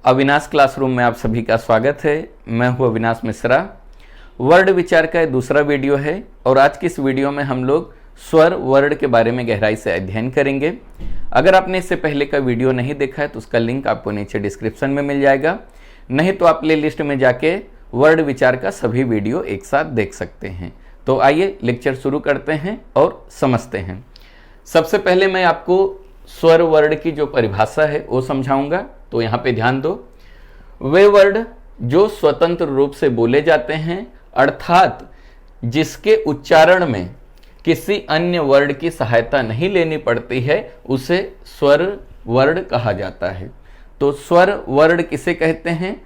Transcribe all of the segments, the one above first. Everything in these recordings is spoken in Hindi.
अविनाश क्लासरूम में आप सभी का स्वागत है। मैं हूं अविनाश मिश्रा। वर्ड विचार का दूसरा वीडियो है और आज की इस वीडियो में हम लोग स्वर वर्ड के बारे में गहराई से अध्ययन करेंगे। अगर आपने इससे पहले का वीडियो नहीं देखा है तो उसका लिंक आपको नीचे डिस्क्रिप्शन में मिल जाएगा, नहीं तो आप प्ले लिस्ट में जाके वर्ड विचार का सभी वीडियो एक साथ देख सकते हैं। तो आइए लेक्चर शुरू करते हैं और समझते हैं। सबसे पहले मैं आपको स्वर वर्ड की जो परिभाषा है वो समझाऊंगा, तो यहाँ पे ध्यान दो। वे वर्ड जो स्वतंत्र रूप से बोले जाते हैं अर्थात जिसके उच्चारण में किसी अन्य वर्ड की सहायता नहीं लेनी पड़ती है उसे स्वर वर्ड कहा जाता है। तो स्वर वर्ड किसे कहते हैं?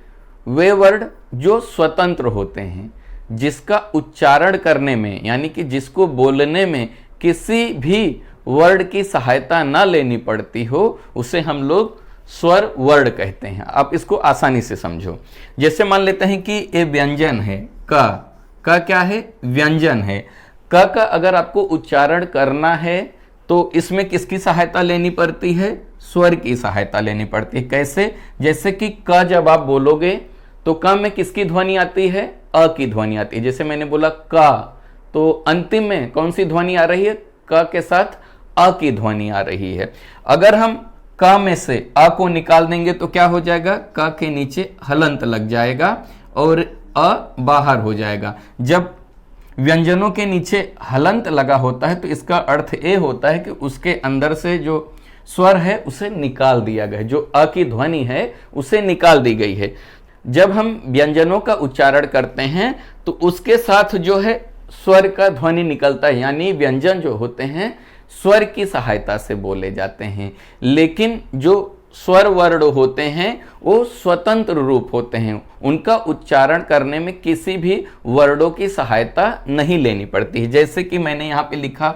वे वर्ड जो स्वतंत्र होते हैं, जिसका उच्चारण करने में यानी कि जिसको बोलने में किसी भी वर्ड की सहायता ना लेनी पड़ती हो उसे हम लोग स्वर वर्ड कहते हैं। आप इसको आसानी से समझो। जैसे मान लेते हैं कि ये व्यंजन है का क्या है? व्यंजन है। का अगर आपको उच्चारण करना है तो इसमें किसकी सहायता लेनी पड़ती है? स्वर की सहायता लेनी पड़ती है। कैसे? जैसे कि क जब आप बोलोगे तो क में किसकी ध्वनि आती है? अ की ध्वनि आती है। जैसे मैंने बोला का, तो अंतिम में कौन सी ध्वनि आ रही है? क के साथ अ की ध्वनि आ रही है। अगर हम क में से अ को निकाल देंगे तो क्या हो जाएगा? क के नीचे हलंत लग जाएगा और अ बाहर हो जाएगा। जब व्यंजनों के नीचे हलंत लगा होता है तो इसका अर्थ ये होता है कि उसके अंदर से जो स्वर है उसे निकाल दिया गया है, जो अ की ध्वनि है उसे निकाल दी गई है। जब हम व्यंजनों का उच्चारण करते हैं तो उसके साथ जो है स्वर का ध्वनि निकलता है, यानी व्यंजन जो होते हैं स्वर की सहायता से बोले जाते हैं। लेकिन जो स्वर वर्ड होते हैं वो स्वतंत्र रूप होते हैं, उनका उच्चारण करने में किसी भी वर्डों की सहायता नहीं लेनी पड़ती है। जैसे कि मैंने यहाँ पे लिखा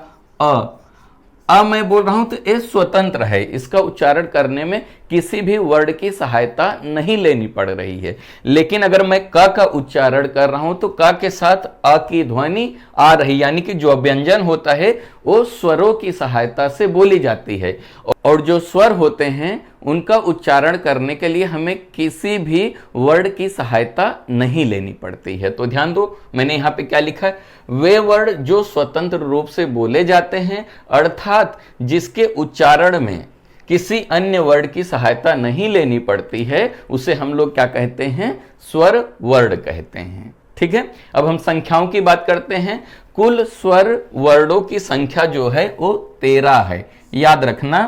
अ मैं बोल रहा हूं तो ये स्वतंत्र है, इसका उच्चारण करने में किसी भी वर्ड की सहायता नहीं लेनी पड़ रही है। लेकिन अगर मैं क का उच्चारण कर रहा हूं तो क के साथ अ की ध्वनि आ रही, यानी कि जो व्यंजन होता है वो स्वरों की सहायता से बोली जाती है। और जो स्वर होते हैं उनका उच्चारण करने के लिए हमें किसी भी वर्ड की सहायता नहीं लेनी पड़ती है। तो ध्यान दो, मैंने यहाँ पे क्या लिखा है? वे वर्ड जो स्वतंत्र रूप से बोले जाते हैं अर्थात जिसके उच्चारण में किसी अन्य वर्ड की सहायता नहीं लेनी पड़ती है उसे हम लोग क्या कहते हैं? स्वर वर्ड कहते हैं। ठीक है, अब हम संख्याओं की बात करते हैं। कुल स्वर वर्डों की संख्या जो है वो 13 है। याद रखना,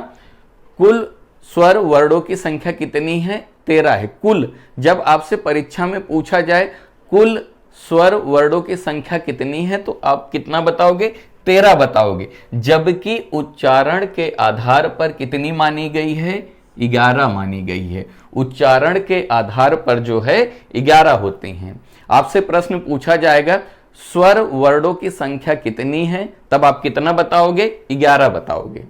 कुल स्वर वर्डों की संख्या कितनी है? 13 है। कुल, जब आपसे परीक्षा में पूछा जाए कुल स्वर वर्डों की संख्या कितनी है तो आप कितना बताओगे? 13 बताओगे। जबकि उच्चारण के आधार पर कितनी मानी गई है? 11 मानी गई है। उच्चारण के आधार पर जो है 11 होती हैं। आपसे प्रश्न पूछा जाएगा स्वर वर्डों की संख्या कितनी है, तब आप कितना बताओगे? 11 बताओगे।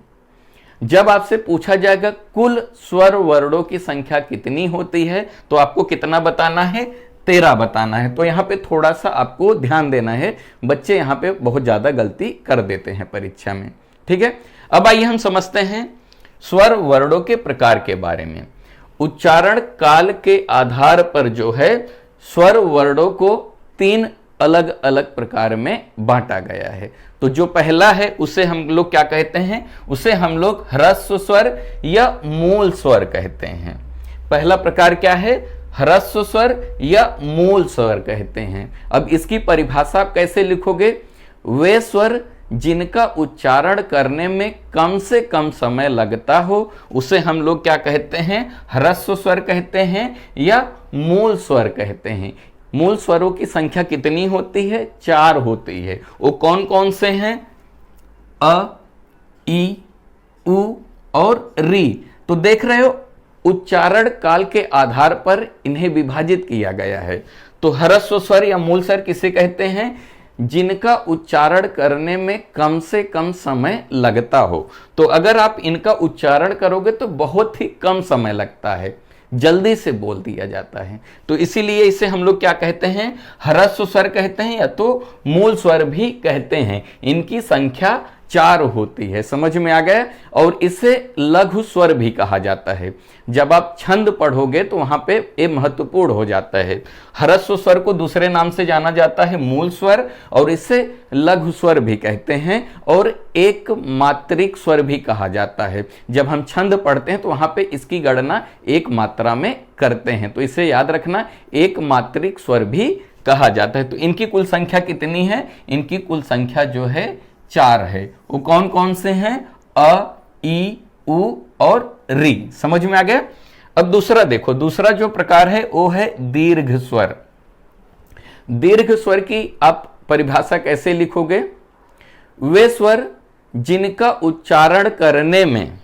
जब आपसे पूछा जाएगा कुल स्वर वर्डों की संख्या कितनी होती है तो आपको कितना बताना है? 13 बताना है। तो यहाँ पे थोड़ा सा आपको ध्यान देना है, बच्चे यहाँ पे बहुत ज्यादा गलती कर देते हैं परीक्षा में। ठीक है, अब आइए हम समझते हैं स्वर वर्डों के प्रकार के बारे में। उच्चारण काल के आधार पर जो है स्वर वर्डों को 3 अलग अलग प्रकार में बांटा गया है। तो जो पहला है उसे हम लोग क्या कहते हैं? उसे हम लोग ह्रस्व स्वर या मूल स्वर कहते हैं। पहला प्रकार क्या है? ह्रस्व स्वर या मूल स्वर कहते हैं। अब इसकी परिभाषा आप कैसे लिखोगे? वे स्वर जिनका उच्चारण करने में कम से कम समय लगता हो उसे हम लोग क्या कहते हैं? ह्रस्व स्वर कहते हैं या मूल स्वर कहते हैं। मूल स्वरों की संख्या कितनी होती है? 4 होती है। वो कौन कौन से हैं? अ, ई, उ और री। तो देख रहे हो, उच्चारण काल के आधार पर इन्हें विभाजित किया गया है। तो ह्रस्व स्वर या मूल स्वर किसे कहते हैं? जिनका उच्चारण करने में कम से कम समय लगता हो। तो अगर आप इनका उच्चारण करोगे तो बहुत ही कम समय लगता है, जल्दी से बोल दिया जाता है। तो इसीलिए इसे हम लोग क्या कहते हैं? ह्रस्व स्वर कहते हैं या तो मूल स्वर भी कहते हैं। इनकी संख्या 4 होती है। समझ में आ गया। और इसे लघु स्वर भी कहा जाता है। जब आप छंद पढ़ोगे तो वहां पे ये महत्वपूर्ण हो जाता है। ह्रस्व स्वर को दूसरे नाम से जाना जाता है मूल स्वर, और इसे लघु स्वर भी कहते हैं, और एक मात्रिक स्वर भी कहा जाता है। जब हम छंद पढ़ते हैं तो वहां पे इसकी गणना एक मात्रा में करते हैं, तो इसे याद रखना, एक मात्रिक स्वर भी कहा जाता है। तो इनकी कुल संख्या कितनी है? इनकी कुल संख्या जो है 4 है। वो कौन कौन से हैं? अ, ई, उ और री। समझ में आ गया। अब दूसरा देखो, दूसरा जो प्रकार है वो है दीर्घ स्वर। दीर्घ स्वर की आप परिभाषा कैसे लिखोगे? वे स्वर जिनका उच्चारण करने में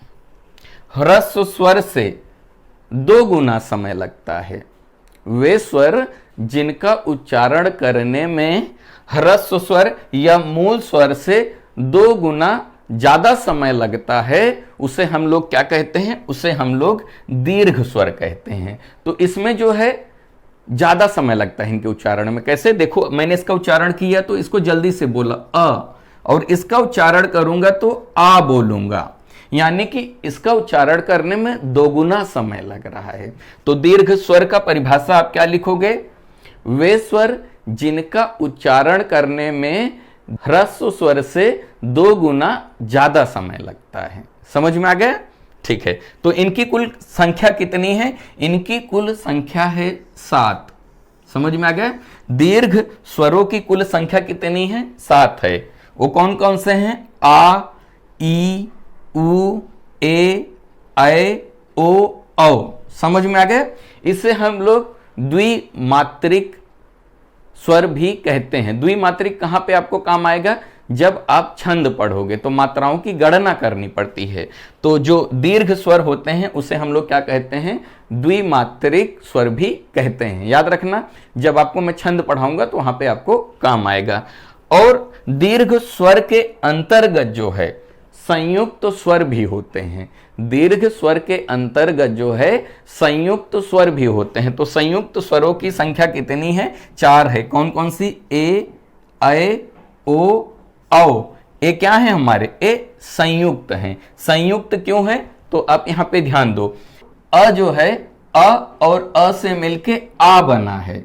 ह्रस्व स्वर से 2 गुना समय लगता है। वे स्वर जिनका उच्चारण करने में ह्रस्व स्वर या मूल स्वर से 2 गुना ज्यादा समय लगता है, उसे हम लोग क्या कहते हैं? उसे हम लोग दीर्घ स्वर कहते हैं। तो इसमें जो है ज्यादा समय लगता है इनके उच्चारण में। कैसे? देखो, मैंने इसका उच्चारण किया तो इसको जल्दी से बोला अ, और इसका उच्चारण करूंगा तो आ बोलूंगा, यानी कि इसका उच्चारण करने में 2 गुना समय लग रहा है। तो दीर्घ स्वर का परिभाषा आप क्या लिखोगे? वे स्वर जिनका उच्चारण करने में ह्रस्व स्वर से 2 गुना ज्यादा समय लगता है। समझ में आ गया। ठीक है। तो इनकी कुल संख्या कितनी है? इनकी कुल संख्या है 7। समझ में आ गया। दीर्घ स्वरों की कुल संख्या कितनी है? 7 है। वो कौन कौन से हैं? आ, ई, उ, ए, ऐ, ओ, औ। समझ में आ गया। इसे हम लोग द्विमात्रिक स्वर भी कहते हैं। द्विमात्रिक कहां पे आपको काम आएगा? जब आप छंद पढ़ोगे तो मात्राओं की गणना करनी पड़ती है। तो जो दीर्घ स्वर होते हैं उसे हम लोग क्या कहते हैं? द्विमात्रिक स्वर भी कहते हैं। याद रखना, जब आपको मैं छंद पढ़ाऊंगा तो वहां पे आपको काम आएगा। और दीर्घ स्वर के अंतर्गत जो है संयुक्त स्वर भी होते हैं। दीर्घ स्वर के अंतर्गत जो है संयुक्त स्वर भी होते हैं। तो संयुक्त स्वरों की संख्या कितनी है? 4 है। कौन कौन सी? ए, ऐ, ओ, औ। ये क्या है हमारे? ये संयुक्त हैं। संयुक्त क्यों है? तो आप यहां पे ध्यान दो। अ जो है, अ और अ से मिलके आ बना है।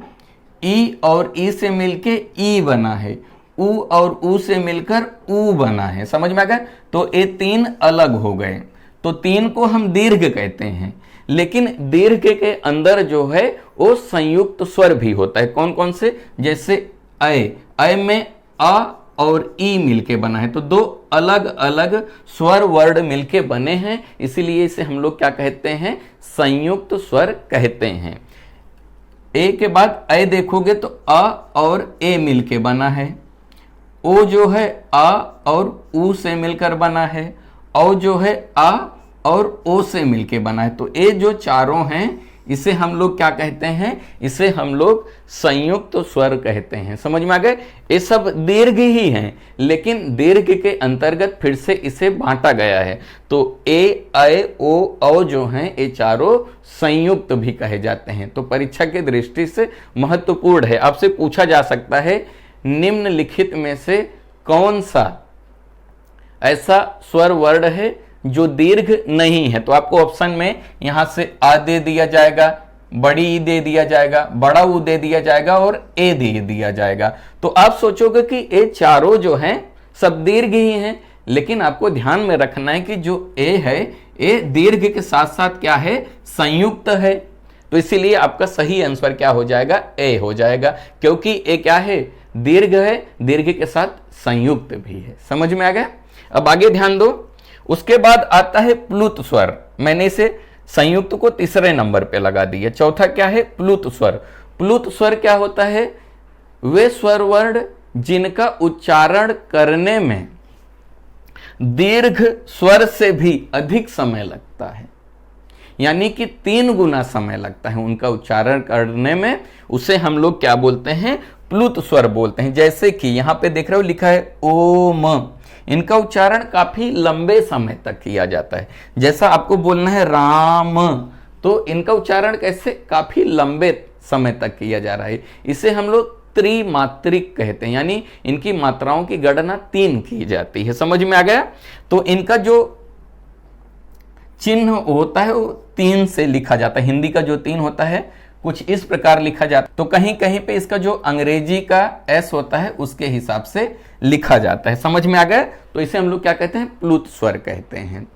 ई और ई से मिलके ई बना है। उ और उ से मिलकर उ बना है। समझ में आ गया। तो ये 3 अलग हो गए। तो 3 को हम दीर्घ कहते हैं, लेकिन दीर्घ के अंदर जो है वो संयुक्त स्वर भी होता है। कौन कौन से? जैसे ऐ, ऐ में आ और ई मिलके बना है। तो 2 अलग अलग स्वर वर्ण मिलके बने हैं, इसीलिए इसे हम लोग क्या कहते हैं? संयुक्त स्वर कहते हैं। ए के बाद ऐ देखोगे तो अ और ए मिलके बना है। ओ जो है आ और उ से मिलकर बना है। औ जो है आ और ओ से मिलके बना है। तो ये जो चारों हैं इसे हम लोग क्या कहते हैं? इसे हम लोग संयुक्त स्वर कहते हैं। समझ में आ गए। ये सब दीर्घ ही हैं, लेकिन दीर्घ के अंतर्गत फिर से इसे बांटा गया है। तो ए, ऐ, ओ, औ जो हैं ये चारों संयुक्त भी कहे जाते हैं। तो परीक्षा की दृष्टि से महत्वपूर्ण है। आपसे पूछा जा सकता है निम्नलिखित में से कौन सा ऐसा स्वर वर्ण है जो दीर्घ नहीं है? तो आपको ऑप्शन में यहां से आ दे दिया जाएगा, बड़ी ई दे दिया जाएगा, बड़ा ऊ दे दिया जाएगा और ए दे दिया जाएगा। तो आप सोचोगे कि ये चारों जो हैं सब दीर्घ ही हैं, लेकिन आपको ध्यान में रखना है कि जो ए है ये दीर्घ के साथ साथ क्या है? संयुक्त है। तो इसीलिए आपका सही आंसर क्या हो जाएगा? ए हो जाएगा, क्योंकि ए क्या है? दीर्घ है, दीर्घ के साथ संयुक्त भी है। समझ में आ गया। अब आगे ध्यान दो। उसके बाद आता है प्लुत स्वर। मैंने इसे संयुक्त को तीसरे नंबर पे लगा दिया। चौथा क्या है? प्लुत स्वर। प्लुत स्वर क्या होता है? वे स्वर वर्ण जिनका उच्चारण करने में दीर्घ स्वर से भी अधिक समय लगता है, यानी कि 3 गुना समय लगता है उनका उच्चारण करने में, उसे हम लोग क्या बोलते हैं? प्लुत स्वर बोलते हैं। जैसे कि यहां पे देख रहे हो लिखा है ओम, इनका उच्चारण काफी लंबे समय तक किया जाता है। जैसा आपको बोलना है राम, तो इनका उच्चारण कैसे? काफी लंबे समय तक किया जा रहा है। इसे हम लोग त्रिमात्रिक कहते हैं, यानी इनकी मात्राओं की गणना 3 की जाती है। समझ में आ गया? तो इनका जो चिन्ह होता है वो 3 से लिखा जाता है। हिंदी का जो 3 होता है कुछ इस प्रकार लिखा जाता है। तो कहीं कहीं पे इसका जो अंग्रेजी का S होता है उसके हिसाब से लिखा जाता है। समझ में आ गया? तो इसे हम लोग क्या कहते हैं? प्लुत स्वर कहते हैं।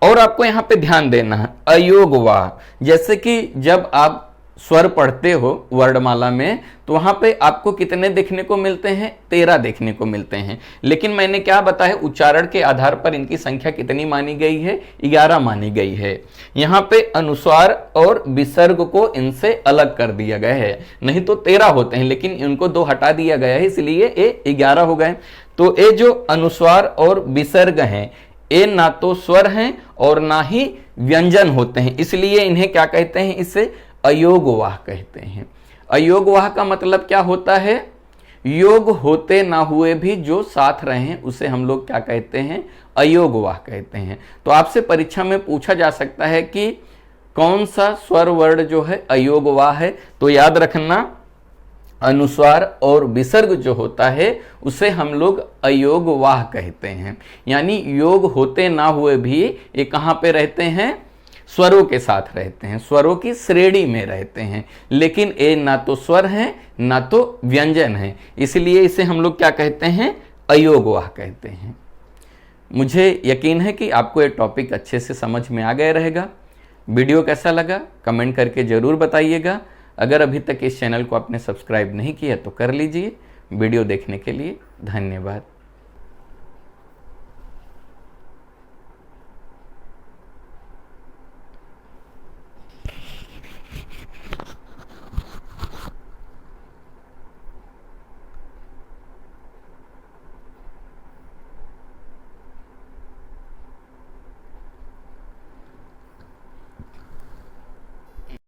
और आपको यहां पे ध्यान देना है, अयोगवाह, जैसे कि जब आप स्वर पढ़ते हो वर्णमाला में तो वहां पे आपको कितने देखने को मिलते हैं? 13 देखने को मिलते हैं। लेकिन मैंने क्या बताया, उच्चारण के आधार पर इनकी संख्या कितनी मानी गई है? 11 मानी गई है। यहाँ पे अनुस्वार और विसर्ग को इनसे अलग कर दिया गया है, नहीं तो 13 होते हैं लेकिन इनको 2 हटा दिया गया है, इसलिए ये 11 हो गए। तो ये जो अनुस्वार और विसर्ग हैं ये ना तो स्वर हैं और ना ही व्यंजन होते हैं, इसलिए इन्हें क्या कहते हैं? इसे अयोगवाह कहते हैं। अयोगवाह का मतलब क्या होता है? योग होते ना हुए भी जो साथ रहे हैं उसे हम लोग क्या कहते हैं? अयोगवाह कहते हैं। तो आपसे परीक्षा में पूछा जा सकता है कि कौन सा स्वर वर्ण जो है अयोगवाह है, तो याद रखना अनुस्वार और विसर्ग जो होता है उसे हम लोग अयोगवाह कहते हैं। यानी योग होते ना हुए भी ये कहां पे रहते हैं? स्वरों के साथ रहते हैं, स्वरों की श्रेणी में रहते हैं, लेकिन ये ना तो स्वर हैं ना तो व्यंजन है, इसलिए इसे हम लोग क्या कहते हैं? अयोगवाह कहते हैं। मुझे यकीन है कि आपको ये टॉपिक अच्छे से समझ में आ गया रहेगा। वीडियो कैसा लगा कमेंट करके जरूर बताइएगा। अगर अभी तक इस चैनल को आपने सब्सक्राइब नहीं किया तो कर लीजिए। वीडियो देखने के लिए धन्यवाद।